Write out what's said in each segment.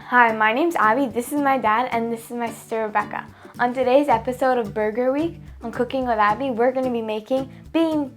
Hi, my name's Abby, this is my dad, and this is my sister Rebecca. On today's episode of Burger Week on Cooking with Abby, we're going to be making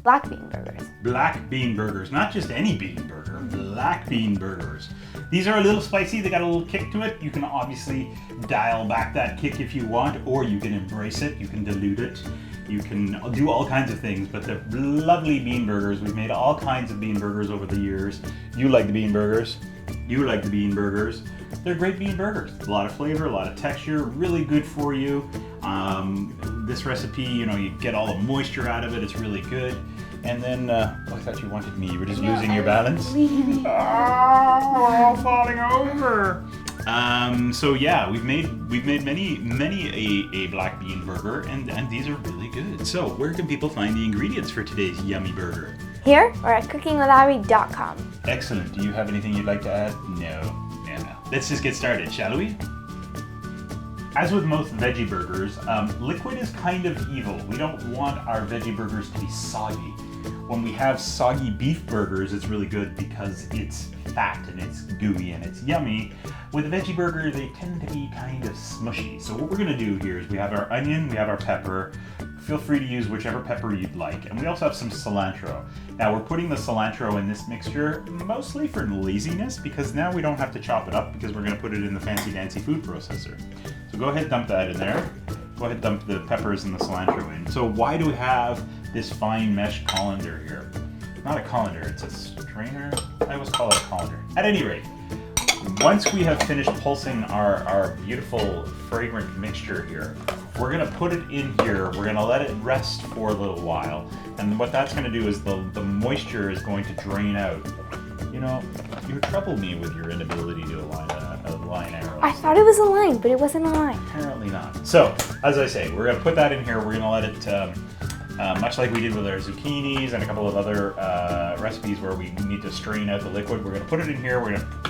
black bean burgers. Black bean burgers, not just any bean burger, black bean burgers. These are a little spicy, they got a little kick to it. You can obviously dial back that kick if you want, or you can embrace it, you can dilute it. You can do all kinds of things, but they're lovely bean burgers. We've made all kinds of bean burgers over the years. You like the bean burgers. You like the bean burgers. They're great bean burgers. A lot of flavor, a lot of texture, really good for you. This recipe, you get all the moisture out of it. It's really good. And then, I thought you wanted me. You were just losing your balance. We're all falling over. So yeah, we've made many a black bean burger, and these are really good. So where can people find the ingredients for today's yummy burger? Here or at cookingwithabby.com. Excellent. Do you have anything you'd like to add? No. Let's just get started, shall we? As with most veggie burgers, liquid is kind of evil. We don't want our veggie burgers to be soggy. When we have soggy beef burgers, it's really good because it's fat and it's gooey and it's yummy. With a veggie burger, they tend to be kind of smushy. So what we're gonna do here is we have our onion, we have our pepper. Feel free to use whichever pepper you'd like. And we also have some cilantro. Now we're putting the cilantro in this mixture mostly for laziness, because now we don't have to chop it up because we're gonna put it in the fancy dancy food processor. So go ahead, dump that in there. Go ahead, dump the peppers and the cilantro in. So why do we have this fine mesh colander here? Not a colander, it's a strainer. I always call it a colander. At any rate, once we have finished pulsing our beautiful fragrant mixture here, we're gonna put it in here, we're gonna let it rest for a little while, and what that's gonna do is the moisture is going to drain out. You trouble me with your inability to align arrows. I thought it was a line, but it wasn't a line. Apparently not. So, as I say, we're gonna put that in here, we're gonna let it, much like we did with our zucchinis and a couple of other recipes where we need to strain out the liquid, we're gonna put it in here, we're gonna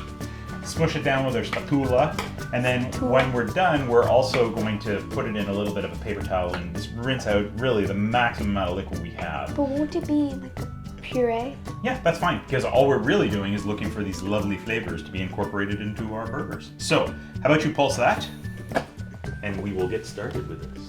smush it down with our spatula, and then when we're done, we're also going to put it in a little bit of a paper towel and just rinse out really the maximum amount of liquid we have. But won't it be like a puree? Yeah, that's fine, because all we're really doing is looking for these lovely flavors to be incorporated into our burgers. So, how about you pulse that, and we will get started with this.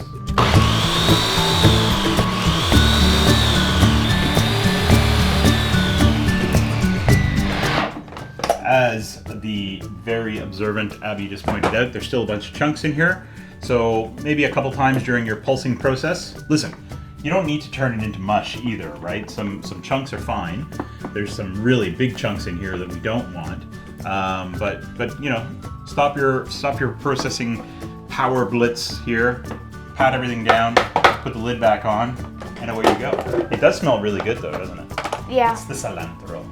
As the very observant Abby just pointed out, there's still a bunch of chunks in here. So maybe a couple times during your pulsing process. Listen, you don't need to turn it into mush either, right? Some chunks are fine. There's some really big chunks in here that we don't want. But stop your processing power blitz here. Pat everything down. Put the lid back on, and away you go. It does smell really good though, doesn't it? Yeah. It's the cilantro.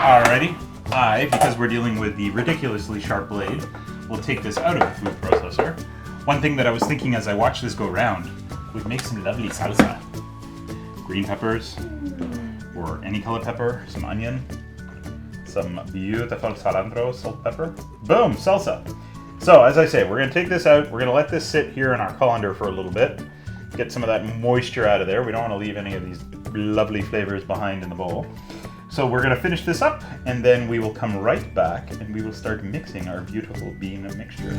Alrighty, because we're dealing with the ridiculously sharp blade, we'll take this out of the food processor. One thing that I was thinking as I watched this go round, we'd make some lovely salsa. Green peppers, or any color pepper, some onion, some beautiful cilantro, salt, pepper. Boom, salsa. So as I say, we're gonna take this out, we're gonna let this sit here in our colander for a little bit, get some of that moisture out of there. We don't wanna leave any of these lovely flavors behind in the bowl. So we're gonna finish this up, and then we will come right back and we will start mixing our beautiful bean mixture.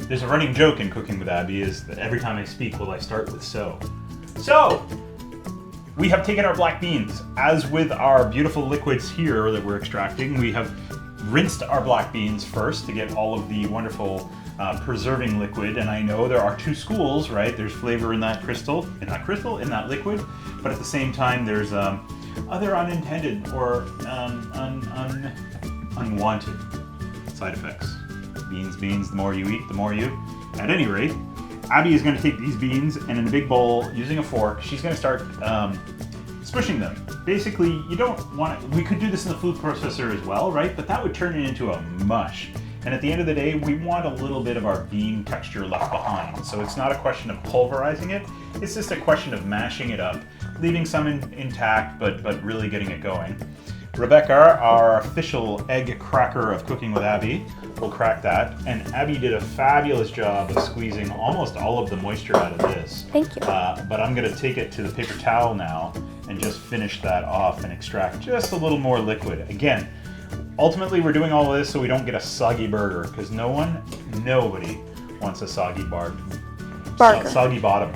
There's a running joke in Cooking with Abby is that every time I speak, will I start with so. So, we have taken our black beans. As with our beautiful liquids here that we're extracting, we have rinsed our black beans first to get all of the wonderful preserving liquid, and I know there are two schools, right? There's flavor in that in that liquid, but at the same time there's other unintended or unwanted side effects. Beans, the more you eat, the more you. At any rate, Abby is going to take these beans and in a big bowl, using a fork, she's going to start smushing them. Basically, you don't want it, we could do this in the food processor as well, right? But that would turn it into a mush. And at the end of the day, we want a little bit of our bean texture left behind. So it's not a question of pulverizing it, it's just a question of mashing it up, leaving some intact, but really getting it going. Rebecca, our official egg cracker of Cooking with Abbey, will crack that. And Abbey did a fabulous job of squeezing almost all of the moisture out of this. Thank you. But I'm going to take it to the paper towel now and just finish that off and extract just a little more liquid. Again, ultimately we're doing all of this so we don't get a soggy burger, because nobody wants a soggy burger. Soggy bottom.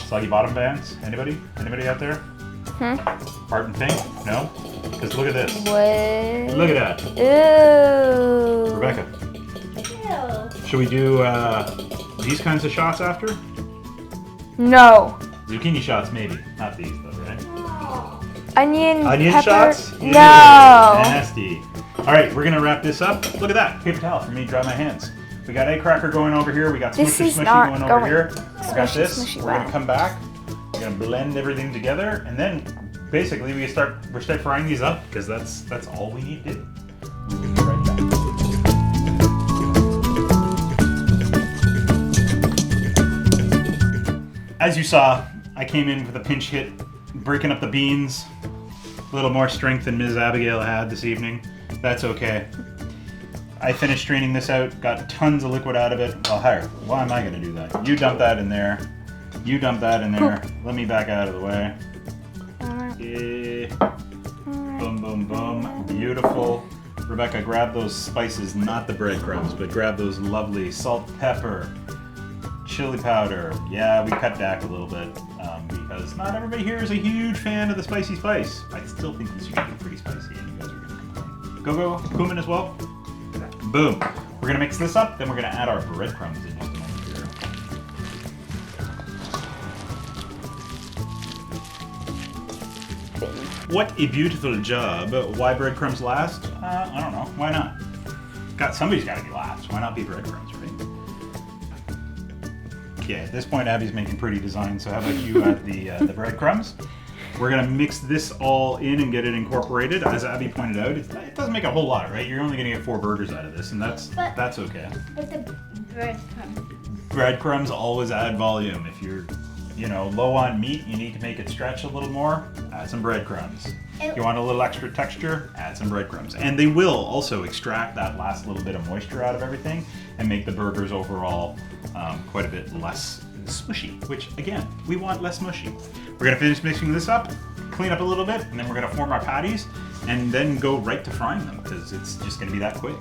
Soggy bottom fans? Anybody? Anybody out there? Barton Fink? No? Because look at this. What? Look at that. Ew. Rebecca. Should we do these kinds of shots after? No. Zucchini shots, maybe. Not these, though, right? Onion Onion pepper? shots? No. Ew, nasty. All right, we're gonna wrap this up. Look at that. Paper towel for me to dry my hands. We got egg cracker going over here. We got This smushy is smushy not going over going. here. We got Smushy, this. smushy, We're gonna wow. come back. We're gonna blend everything together, and then basically we start frying these up, because that's all we need to do. We're gonna be right back. As you saw, I came in with a pinch hit, breaking up the beans. A little more strength than Ms. Abigail had this evening. That's okay. I finished straining this out, got tons of liquid out of it. Well, here, why am I going to do that? You dump that in there. You dump that in there. Let me back out of the way. Okay. Boom, boom, boom. Beautiful. Rebecca, grab those spices, not the breadcrumbs, but grab those lovely salt, pepper, chili powder. Yeah, we cut back a little bit because not everybody here is a huge fan of the spicy spice. I still think this should be pretty spicy, and you guys are going to complain. Go, cumin as well. Boom. We're gonna mix this up, then we're gonna add our breadcrumbs in just a moment here. What a beautiful job. Why breadcrumbs last? I don't know. Why not? Somebody's gotta be last. Why not be breadcrumbs, right? Okay, at this point Abby's making pretty designs, so how about you add the breadcrumbs? We're gonna mix this all in and get it incorporated. As Abby pointed out, it doesn't make a whole lot, right? You're only gonna get 4 burgers out of this, and that's okay. But the breadcrumbs. Breadcrumbs always add volume. If you're, low on meat, you need to make it stretch a little more, add some breadcrumbs. If you want a little extra texture, add some breadcrumbs. And they will also extract that last little bit of moisture out of everything and make the burgers overall quite a bit less smushy, which again, we want less mushy. We're gonna finish mixing this up, clean up a little bit, and then we're gonna form our patties and then go right to frying them, because it's just gonna be that quick.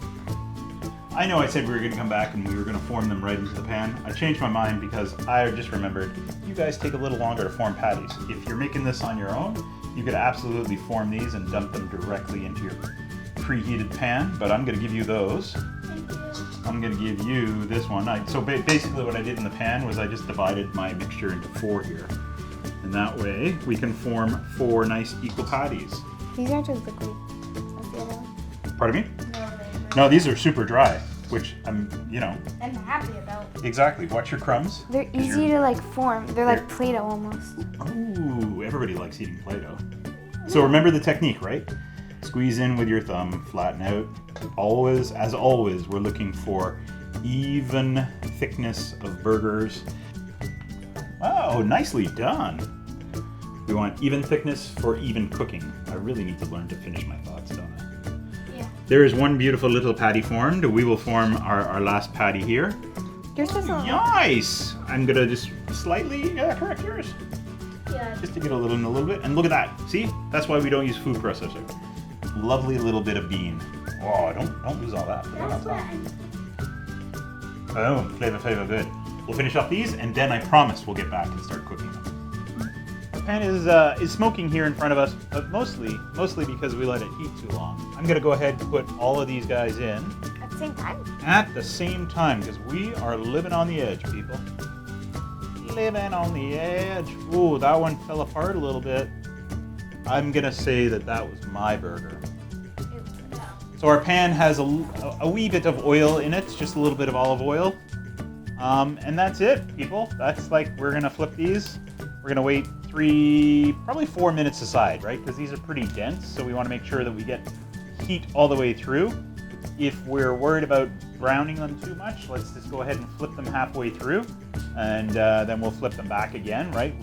I know I said we were gonna come back and we were gonna form them right into the pan. I changed my mind because I just remembered you guys take a little longer to form patties. If you're making this on your own, you could absolutely form these and dump them directly into your preheated pan, but I'm gonna give you those. I'm gonna give you this one. So basically what I did in the pan was I just divided my mixture into 4 here. And that way we can form 4 nice equal patties. These aren't as liquid as the other one. Pardon me? No, No, these are super dry, which I'm happy about. Exactly. Watch your crumbs. They're easy to form. They're like Play-Doh almost. Ooh, everybody likes eating Play-Doh. So remember the technique, right? Squeeze in with your thumb, flatten out. Always, as always, we're looking for even thickness of burgers. Oh, nicely done. We want even thickness for even cooking. I really need to learn to finish my thoughts, don't I? Yeah. There is one beautiful little patty formed. We will form our last patty here. Yours doesn't. Nice! I'm gonna just slightly correct yours. Yeah. Just to get a little bit. And look at that. See? That's why we don't use food processor. Lovely little bit of bean. Oh, don't lose all that. That's what Boom. Flavor, good. We'll finish off these, and then I promise we'll get back and start cooking them. The pan is smoking here in front of us, but mostly because we let it heat too long. I'm gonna go ahead and put all of these guys in At the same time? at the same time, because we are living on the edge, people. Living on the edge. Ooh, that one fell apart a little bit. I'm gonna say that was my burger. So our pan has a wee bit of oil in it, just a little bit of olive oil. And that's it, people. That's we're gonna flip these. We're gonna wait probably 4 minutes aside, right? Because these are pretty dense, so we wanna make sure that we get heat all the way through. If we're worried about browning them too much, let's just go ahead and flip them halfway through, and then we'll flip them back again, right?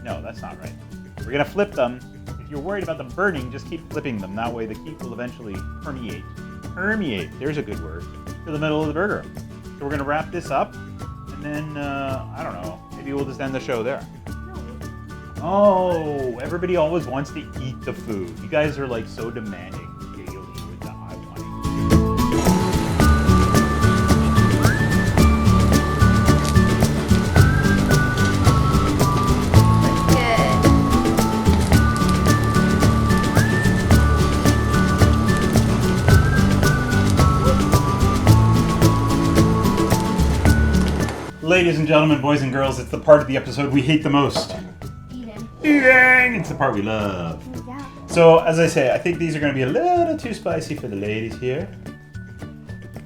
No, that's not right. We're gonna flip them. If you're worried about them burning, just keep flipping them. That way the heat will eventually permeate. Permeate, there's a good word, to the middle of the burger. So we're gonna wrap this up, and then, I don't know, maybe we'll just end the show there. Oh, everybody always wants to eat the food. You guys are like so demanding daily with the I want to Ladies and gentlemen, boys and girls, it's the part of the episode we hate the most. Eating! It's the part we love. Yeah. So, as I say, I think these are going to be a little too spicy for the ladies here.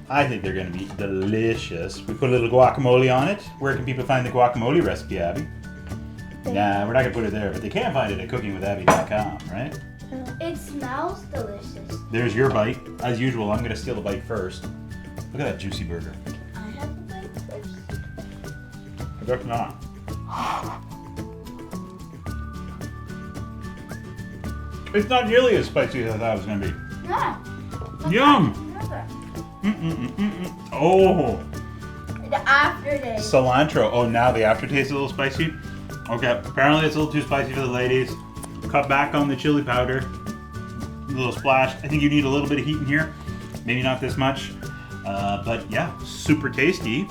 I think they're going to be delicious. We put a little guacamole on it. Where can people find the guacamole recipe, Abby? Nah, we're not going to put it there, but they can find it at cookingwithabby.com, right? It smells delicious. There's your bite. As usual, I'm going to steal the bite first. Look at that juicy burger. I have the bite first. I guess not. It's not nearly as spicy as I thought it was going to be. Yeah. Yum! Oh! The aftertaste. Cilantro. Oh, now the aftertaste is a little spicy. Okay, apparently it's a little too spicy for the ladies. Cut back on the chili powder. A little splash. I think you need a little bit of heat in here. Maybe not this much. But yeah, super tasty.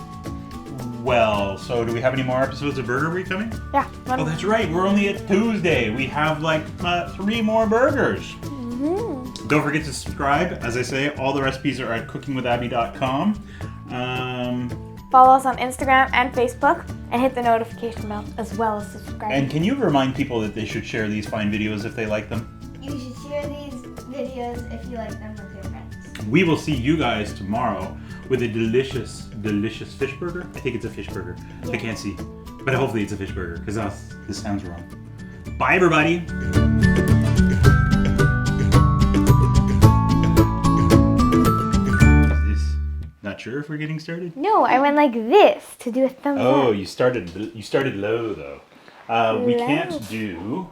Well, so do we have any more episodes of Burger Week coming? Yeah. Oh, that's right. We're only at Tuesday. We have like 3 more burgers. Mm-hmm. Don't forget to subscribe. As I say, all the recipes are at cookingwithabby.com. Follow us on Instagram and Facebook, and hit the notification bell as well as subscribe. And can you remind people that they should share these fine videos if they like them? You should share these videos if you like them with your friends. We will see you guys tomorrow with a delicious, delicious fish burger. I think it's a fish burger. Yeah. I can't see, but hopefully it's a fish burger because this sounds wrong. Bye, everybody. Not sure if we're getting started? No, I went like this to do a thumbs up. Oh, you started low though. We Low. can't do